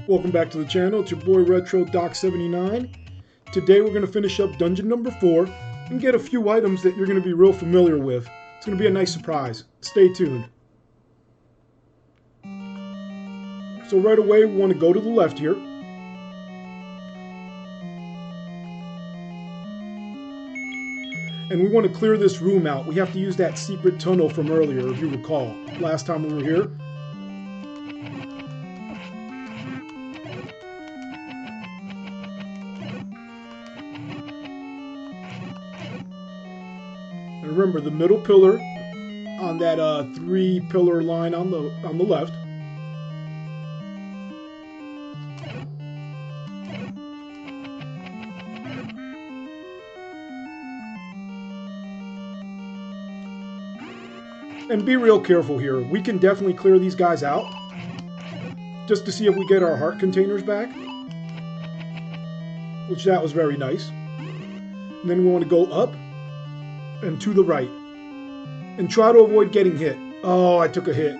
Welcome back to the channel. It's your boy Retro Doc 79. Today we're going to finish up dungeon number 4 and get a few items that you're going to be real familiar with. It's going to be a nice surprise. Stay tuned. So right away we want to go to the left here. And we want to clear this room out. We have to use that secret tunnel from earlier, if you recall, last time we were here. And remember, the middle pillar on that 3-pillar line on the left. And be real careful here. We can definitely clear these guys out just to see if we get our heart containers back, which that was very nice. And then we want to go up and to the right and try to avoid getting hit. Oh, I took a hit.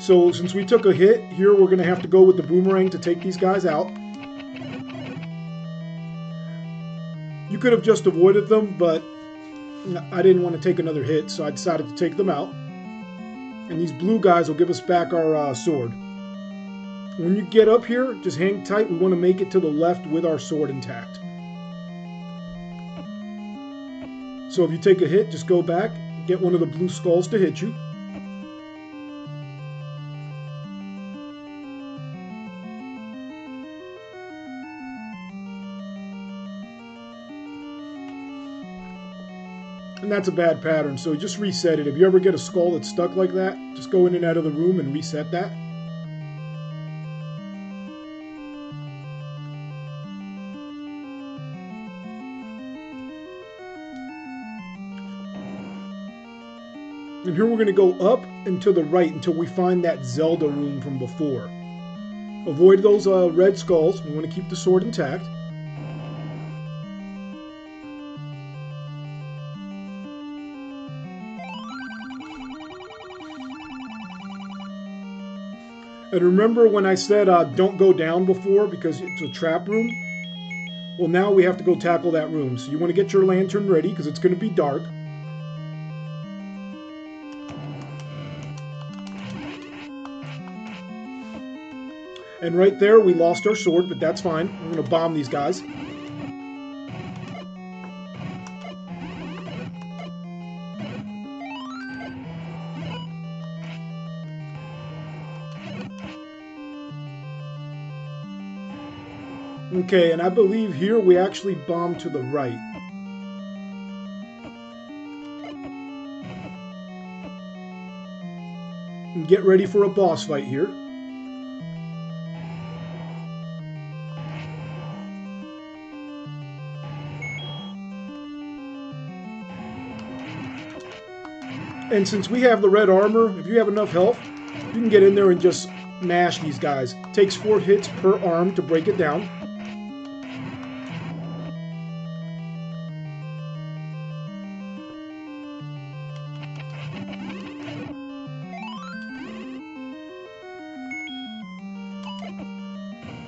So since we took a hit here, we're going to have to go with the boomerang to take these guys out. You could have just avoided them, but I didn't want to take another hit, so I decided to take them out. And these blue guys will give us back our sword. When you get up here, just hang tight. We want to make it to the left with our sword intact. So if you take a hit, just go back, get one of the blue skulls to hit you. And that's a bad pattern, so just reset it. If you ever get a skull that's stuck like that, just go in and out of the room and reset that. And here we're going to go up and to the right until we find that Zelda room from before. Avoid those red skulls. We want to keep the sword intact. And remember when I said don't go down before because it's a trap room? Well, now we have to go tackle that room. So you want to get your lantern ready because it's going to be dark. And right there, we lost our sword, but that's fine. I'm going to bomb these guys. Okay, and I believe here we actually bomb to the right. And get ready for a boss fight here. And since we have the red armor, if you have enough health, you can get in there and just mash these guys. It takes 4 hits per arm to break it down.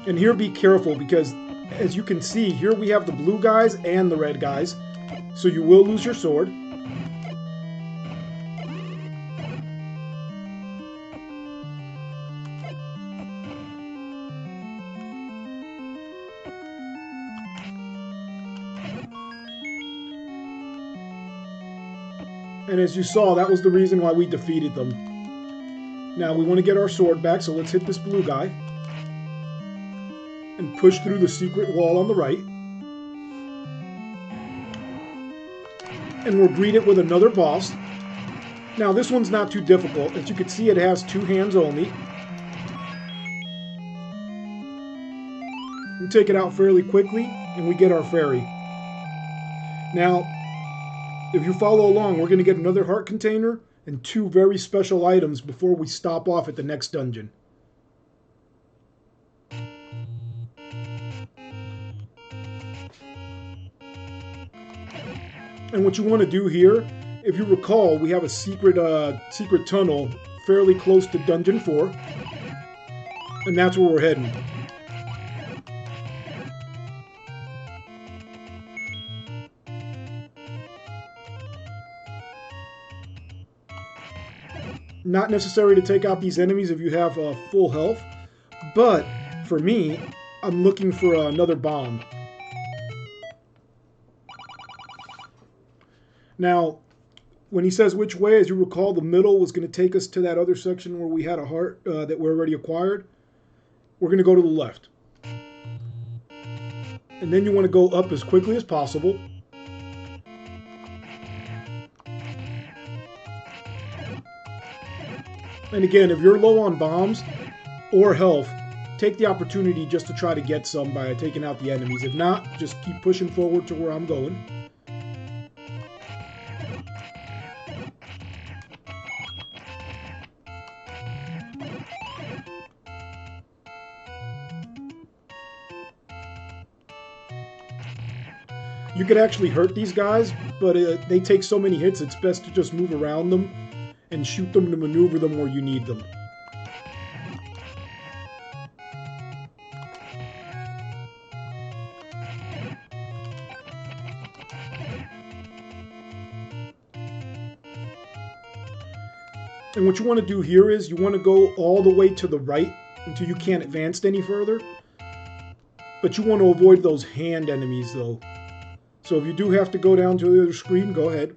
And here be careful because as you can see, here we have the blue guys and the red guys. So you will lose your sword. And as you saw, that was the reason why we defeated them. Now we want to get our sword back, so let's hit this blue guy. And push through the secret wall on the right. And we'll greet it with another boss. Now this one's not too difficult. As you can see, it has 2 hands only. We take it out fairly quickly, and we get our fairy. Now, if you follow along, we're going to get another heart container and 2 very special items before we stop off at the next dungeon. And what you want to do here, if you recall, we have a secret tunnel fairly close to Dungeon 4. And that's where we're heading. Not necessary to take out these enemies if you have full health, but for me, I'm looking for another bomb. Now, when he says which way, as you recall, the middle was going to take us to that other section where we had a heart that we already acquired. We're going to go to the left. And then you want to go up as quickly as possible. And again, if you're low on bombs or health, take the opportunity just to try to get some by taking out the enemies. If not, just keep pushing forward to where I'm going. You could actually hurt these guys, but they take so many hits, it's best to just move around them and shoot them to maneuver them where you need them. And what you want to do here is you want to go all the way to the right until you can't advance any further. But you want to avoid those hand enemies though. So if you do have to go down to the other screen, go ahead.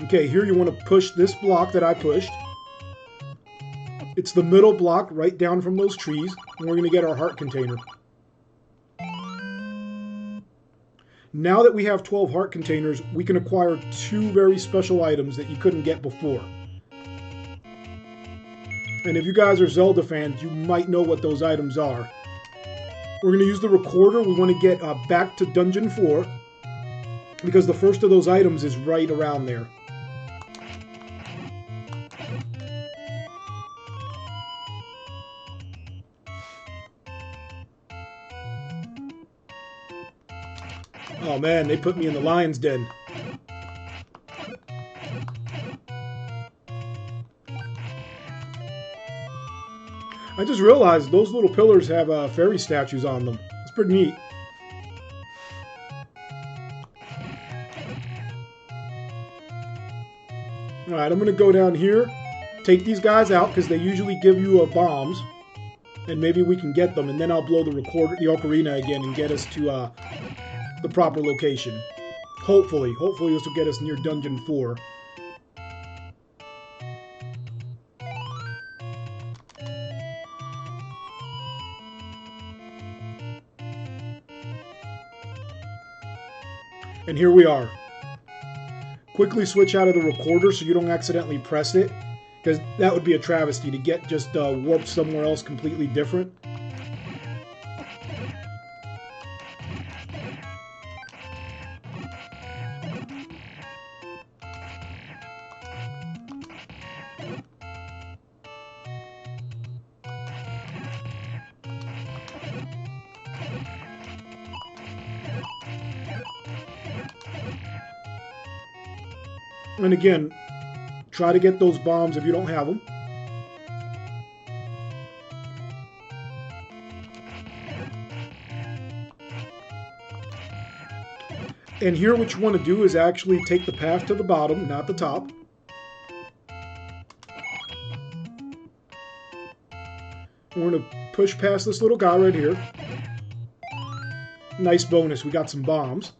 Okay, here you want to push this block that I pushed. It's the middle block right down from those trees, and we're going to get our heart container. Now that we have 12 heart containers, we can acquire 2 very special items that you couldn't get before. And if you guys are Zelda fans, you might know what those items are. We're going to use the recorder. We want to get back to Dungeon 4, because the first of those items is right around there. Oh man, they put me in the lion's den. I just realized those little pillars have fairy statues on them. It's pretty neat. Alright, I'm going to go down here, take these guys out because they usually give you bombs. And maybe we can get them, and then I'll blow the ocarina again and get us to the proper location. Hopefully this will get us near Dungeon 4. And here we are. Quickly switch out of the recorder so you don't accidentally press it, because that would be a travesty to get just warped somewhere else completely different. And again, try to get those bombs if you don't have them. And here what you want to do is actually take the path to the bottom, not the top. We're going to push past this little guy right here. Nice bonus, we got some bombs.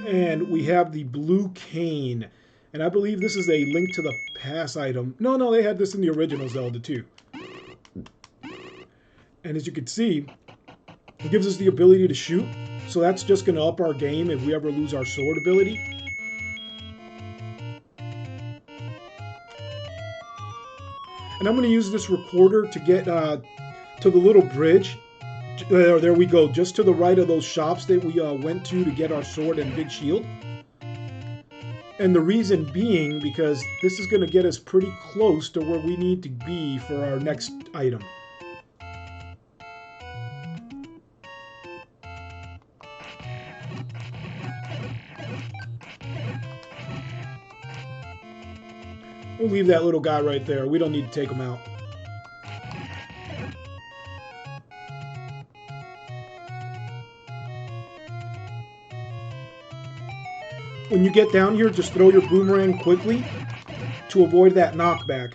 And we have the blue cane. And I believe this is a link to the pass item. No, they had this in the original Zelda too. And as you can see, it gives us the ability to shoot. So that's just going to up our game if we ever lose our sword ability. And I'm going to use this recorder to get to the little bridge. There we go, just to the right of those shops that we went to get our sword and big shield. And the reason being because this is going to get us pretty close to where we need to be for our next item. We'll leave that little guy right there. We don't need to take him out. When you get down here, just throw your boomerang quickly to avoid that knockback.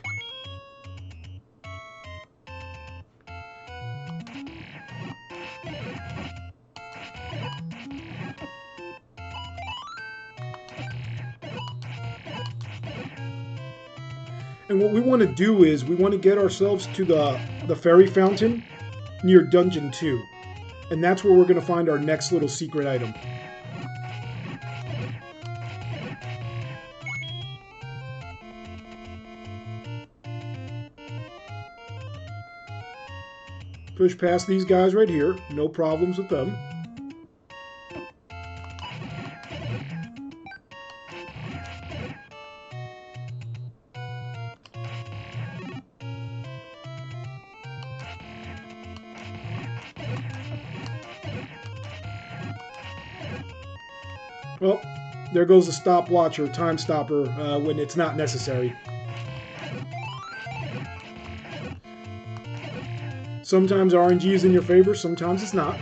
And what we want to do is we want to get ourselves to the fairy fountain near Dungeon 2. And that's where we're going to find our next little secret item. Push past these guys right here. No problems with them. Well, there goes the stopwatch or time stopper when it's not necessary. Sometimes RNG is in your favor, sometimes it's not.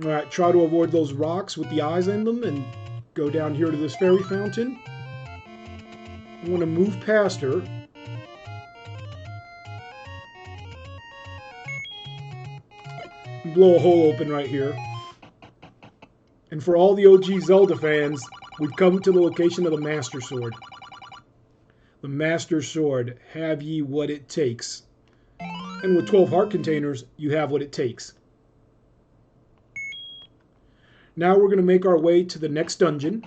Alright, try to avoid those rocks with the eyes in them and go down here to this fairy fountain. I want to move past her. Blow a hole open right here. And for all the OG Zelda fans, we've come to the location of the Master Sword. The Master Sword, have ye what it takes. And with 12 heart containers, you have what it takes. Now we're going to make our way to the next dungeon.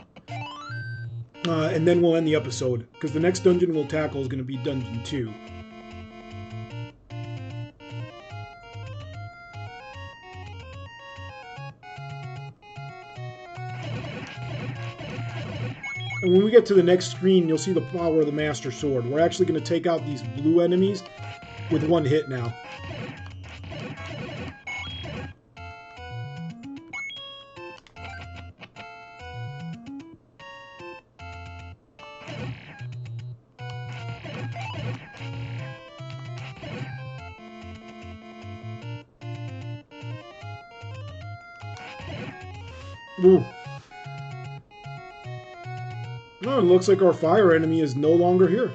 And then we'll end the episode. Because the next dungeon we'll tackle is going to be Dungeon 2. And when we get to the next screen, you'll see the power of the Master Sword. We're actually going to take out these blue enemies with one hit now. Ooh. Oh, it looks like our fire enemy is no longer here.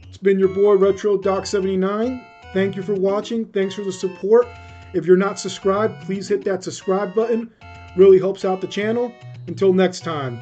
It's been your boy RetroDoc79. Thank you for watching. Thanks for the support. If you're not subscribed, please hit that subscribe button. Really helps out the channel. Until next time.